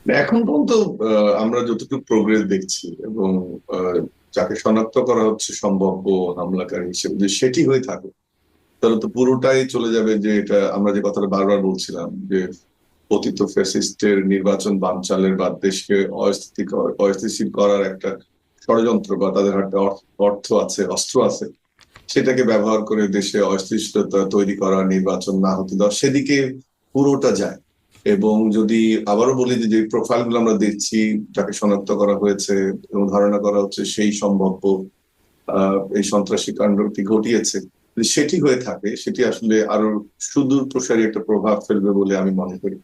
এখন পর্যন্ত আমরা যতটুকু প্রোগ্রেস দেখছি এবং আহ, যাকে শনাক্ত করা হচ্ছে সম্ভাব্য হামলাকারী হিসেবে, যে সেটি হয়ে থাকে, তাহলে তো পুরোটাই চলে যাবে যে এটা আমরা যে কথাটা বারবার বলছিলাম যে পতিত ফ্যাসিস্টের নির্বাচন বানচালের বা দেশকে অস্থিতিশীল করার একটা ষড়যন্ত্র, বা তাদের হাতে অর্থ আছে, অস্ত্র আছে, সেটাকে ব্যবহার করে দেশে অস্থিতিশীলতা তৈরি করা, নির্বাচন না হতে দেওয়া, সেদিকে পুরোটা যায়। এবং যদি আবারও বলি যে যে প্রোফাইল গুলো আমরা দেখছি, যাকে শনাক্ত করা হয়েছে এবং ধারণা করা হচ্ছে সেই সম্ভাব্য এই সন্ত্রাসী কাণ্ডটি ঘটিয়েছে, যদি সেটি হয়ে থাকে, সেটি আসলে আরো সুদূর প্রসারী একটা প্রভাব ফেলবে বলে আমি মনে করি।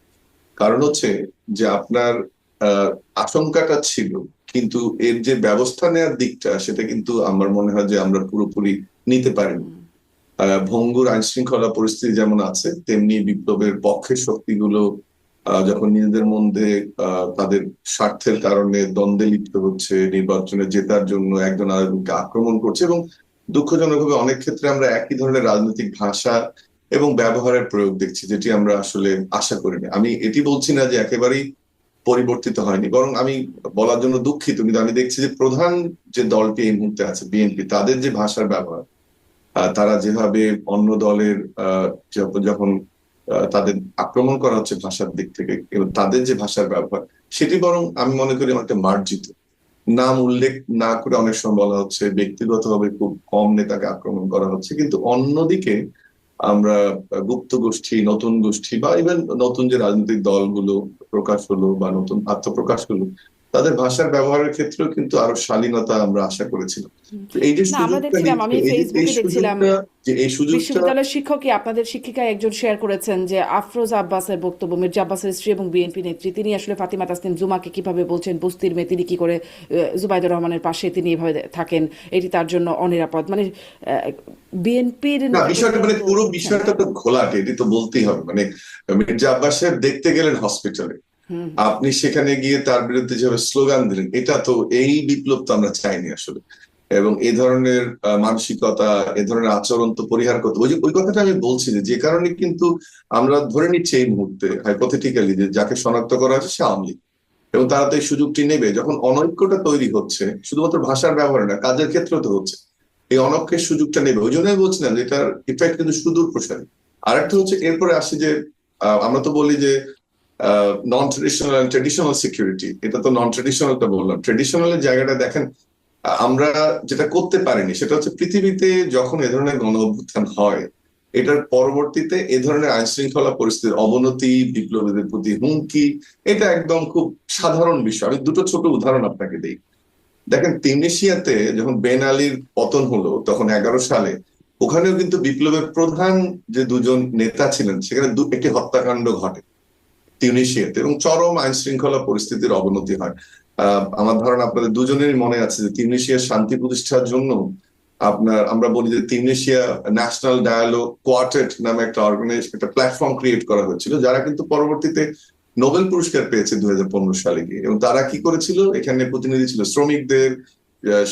কারণ হচ্ছে যে আপনার আহ আশঙ্কাটা ছিল, কিন্তু এর যে ব্যবস্থা নেওয়ার দিকটা, সেটা কিন্তু আমার মনে হয় যে আমরা পুরোপুরি নিতে পারিনি। ভঙ্গুর আইন শৃঙ্খলা পরিস্থিতি যেমন আছে, তেমনি বিপ্লবের পক্ষের শক্তিগুলো যখন নিজেদের মধ্যে তাদের স্বার্থের কারণে দ্বন্দ্বে লিপ্ত হচ্ছে, নির্বাচনে জেতার জন্য একজন আরেকজনকে আক্রমণ করছে, এবং দুঃখজনকভাবে অনেক ক্ষেত্রে আমরা একই ধরনের রাজনৈতিক ভাষা এবং ব্যবহারের প্রয়োগ দেখছি, যেটি আমরা আসলে আশা করিনি। আমি এটি বলছি না যে একেবারেই পরিবর্তিত হয়নি, বরং আমি বলার জন্য দুঃখিত, কিন্তু আমি দেখছি যে প্রধান যে দলটি এই মুহূর্তে আছে, বিএনপি, তাদের যে ভাষার ব্যবহার, তারা যেভাবে অন্য দলের যখন তাদের আক্রমণ করা হচ্ছে ভাষার দিক থেকে, এবং তাদের যে ভাষার ব্যবহার, সেটি বরং আমি মনে করি অনেকটা মার্জিত। নাম উল্লেখ না করে অনেক সময় বলা হচ্ছে, ব্যক্তিগতভাবে খুব কম নেতাকে আক্রমণ করা হচ্ছে, কিন্তু অন্যদিকে আমরা গুপ্ত গোষ্ঠী, নতুন গোষ্ঠী, বা ইভেন নতুন যে রাজনৈতিক দলগুলো প্রকাশ হলো বা নতুন আত্মপ্রকাশ হলো, তাদের ভাষার ব্যবহারের ক্ষেত্রেও কিন্তু আরো শালীনতা আমরা আশা করেছিলাম। তো এই যে না, আমরা সুযোগটা দেখছিলাম, দিচ্ছে, আমি এই ফেসবুকে দেখছিলাম সুযোগটা, যে এই সুযোগটা। বিশ্ববিদ্যালয়ের শিক্ষকই, আপনাদের শিক্ষিকা একজন শেয়ার করেছেন যে আফরোজা আব্বাসের বক্তব্য, মির্জা আব্বাসের স্ত্রী এবং বিএনপি নেত্রী, তিনি আসলে ফাতিমা তাসনিম জুমাকে কিভাবে বলছেন বস্তির মেয়ে, তিনি কি করে জুবাইদুর রহমানের পাশে তিনি এভাবে থাকেন, এটি তার জন্য অনিরাপদ, মানে বিএনপির না, বিষয়টা নেতাকর্মীরাও মানে তো পুরো বলছেন। বিষয়টা তো ঘোলাটে, এটি তো বলতেই হবে। মানে মির্জা আব্বাসের দেখতে গেলেন হসপিটালে, হুম। আপনি সেখানে গিয়ে তার বিরুদ্ধে যেভাবে স্লোগান দিলেন, এটা তো, এই বিপ্লব তো আমরা চাইনি আসলে। এবং এই ধরনের মানসিকতা, এ ধরনের আচরণ তো পরিহার করতে, ওই যে ওই কথাটা আমি বলছি, যে যে কারণে কিন্তু আমরা ধরে নিচ্ছি এই মুহূর্তে হাইপোথেটিক্যালি যে যাকে শনাক্ত করা হচ্ছে সে আওয়ামী লীগ, এবং তারা তো এই সুযোগটি নেবে যখন অনৈক্যটা তৈরি হচ্ছে, শুধুমাত্র ভাষার ব্যবহারে না, কাজের ক্ষেত্রেও তো হচ্ছে, এই অনৈক্যের সুযোগটা নেবে। ওই জন্যই বলছিলাম যে এটার ইফেক্ট কিন্তু সুদূর প্রসারী। আরেকটা হচ্ছে, এরপরে আসি যে আমরা তো বলি যে নন ট্রেডিশনাল ট্রেডিশনাল সিকিউরিটি, এটা তো নন ট্রেডিশনালটা বললাম, ট্রেডিশনালের জায়গাটা দেখেন। আমরা যেটা করতে পারিনি সেটা হচ্ছে, পৃথিবীতে যখন এ ধরনের গণ অভ্যুত্থান হয়, এটার পরবর্তীতে এ ধরনের আইন শৃঙ্খলা পরিস্থিতির অবনতি, বিপ্লবীদের প্রতি হুমকি, এটা একদম খুব সাধারণ বিষয়। আমি দুটো ছোট উদাহরণ আপনাকে দিই। দেখেন, তিউনিসিয়াতে যখন বেন আলীর পতন হলো তখন 11 সালে, ওখানেও কিন্তু বিপ্লবের প্রধান যে দুজন নেতা ছিলেন, সেখানে একটি হত্যাকাণ্ড ঘটে তিউনিসিয়াতে, এবং চরম আইন শৃঙ্খলা পরিস্থিতির অবনতি হয়। আমার ধারণা আপনাদের দুজনেরই মনে আছে যে তিউনিসিয়ার শান্তি প্রতিষ্ঠার জন্য আপনার, আমরা বলি যে তিউনিসিয়া ন্যাশনাল ডায়ালগ কোয়ার্টেট নামে একটা অর্গানাইজেশন, একটা প্ল্যাটফর্ম ক্রিয়েট করা হয়েছিল, যারা কিন্তু পরবর্তীতে নোবেল পুরস্কার পেয়েছে 2015 সালে গিয়ে। এবং তারা কি করেছিল, এখানে প্রতিনিধি ছিল শ্রমিকদের,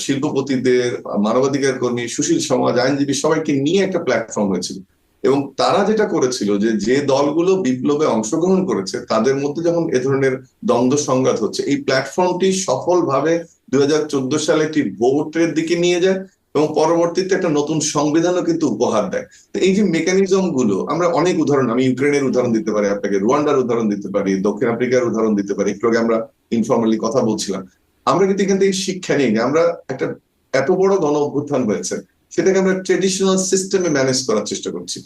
শিল্পপতিদের, মানবাধিকার কর্মী, সুশীল সমাজ, আইনজীবী, সবাইকে নিয়ে একটা প্ল্যাটফর্ম হয়েছিল। এবং তারা যেটা করেছিল, যে যে দলগুলো বিপ্লবে অংশগ্রহণ করেছে তাদের মধ্যে যখন এ ধরনের দ্বন্দ্ব সংঘাত হচ্ছে, এই প্ল্যাটফর্মটি সফলভাবে 2014 সালে একটি ভোটের দিকে নিয়ে যায়, এবং পরবর্তীতে একটা নতুন সংবিধানও কিন্তু উপহার দেয়। তো এই যে মেকানিজম গুলো, আমরা অনেক উদাহরণ, আমি ইউক্রেনের উদাহরণ দিতে পারি আপনাকে, রুয়ান্ডার উদাহরণ দিতে পারি, দক্ষিণ আফ্রিকার উদাহরণ দিতে পারি, একটু আগে আমরা ইনফর্মালি কথা বলছিলাম। আমরা কিন্তু এখান থেকে শিক্ষা নিই না। আমরা একটা এত বড় গণ অভ্যুত্থান হয়েছে, সেটাকে আমরা ট্রেডিশনাল সিস্টেমে ম্যানেজ করার চেষ্টা করছি।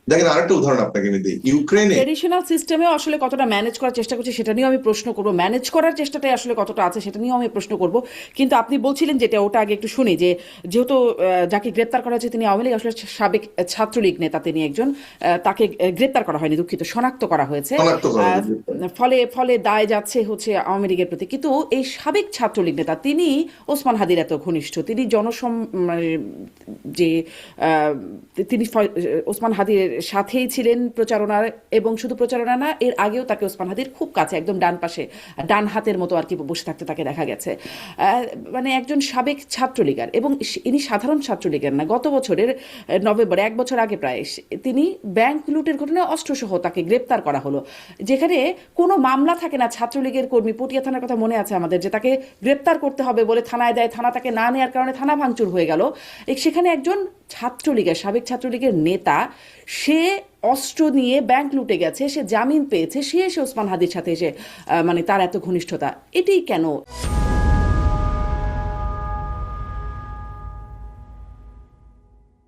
দেখেন, আরেকটা উদাহরণ আপনাকে আমি দিই, ইউক্রেনে। ট্রেডিশনাল সিস্টেমেও আসলে কতটা ম্যানেজ করার চেষ্টা করছে সেটা নিয়েও আমি প্রশ্ন করব, ম্যানেজ করার চেষ্টাটাই আসলে কতটা আছে সেটা নিয়েও আমি প্রশ্ন করব। কিন্তু আপনি বলছিলেন যেটা, ওটা আগে একটু শুনি, যে যেহেতু যাকে গ্রেপ্তার করা হয়েছে তিনি আওয়ামী লীগ, আসলে সাবেক ছাত্রলীগ নেতা তিনি একজন, তাকে গ্রেপ্তার করা হয়নি, দুঃখিত, শনাক্ত করা হয়েছে। শনাক্ত করা আহ, হয়েছে। ফলে ফলে দায় যাচ্ছে হচ্ছে আওয়ামী লীগের প্রতি, কিন্তু এই সাবেক ছাত্রলীগ নেতা তিনি ওসমান হাদির এত ঘনিষ্ঠ, তিনি মানে যে আহ, তিনি ওসমান হাদির সাথেই ছিলেন প্রচারণার, এবং শুধু প্রচারণা না, এর আগেও তাকে ওসমান হাদির খুব কাছে একদম ডান পাশে, ডান হাতের মতো আর কি বসে থাকতে তাকে দেখা গেছে। মানে একজন সাবেক ছাত্রলীগার, এবং ইনি সাধারণ ছাত্রলীগের না। গত বছরের নভেম্বরে, 1 বছর আগে প্রায়, তিনি ব্যাংক লুটের ঘটনায় অস্ত্রসহ তাকে গ্রেপ্তার করা হলো, যেখানে কোনো মামলা থাকে না। ছাত্রলীগের কর্মী, পটিয়া থানার কথা মনে আছে আমাদের, যে তাকে গ্রেপ্তার করতে হবে বলে থানায় দেয়, থানা তাকে না নেওয়ার কারণে থানা ভাঙচুর হয়ে গেল। সেখানে একজন ছাত্রলীগের, সাবেক ছাত্রলীগের নেতা, সে অস্ত্র নিয়ে ব্যাংক লুটে গেছে, সে জামিন পেয়েছে, সে এসে ওসমান হাদির সাথে এসে মানে তার এত ঘনিষ্ঠতা, এটাই কেন?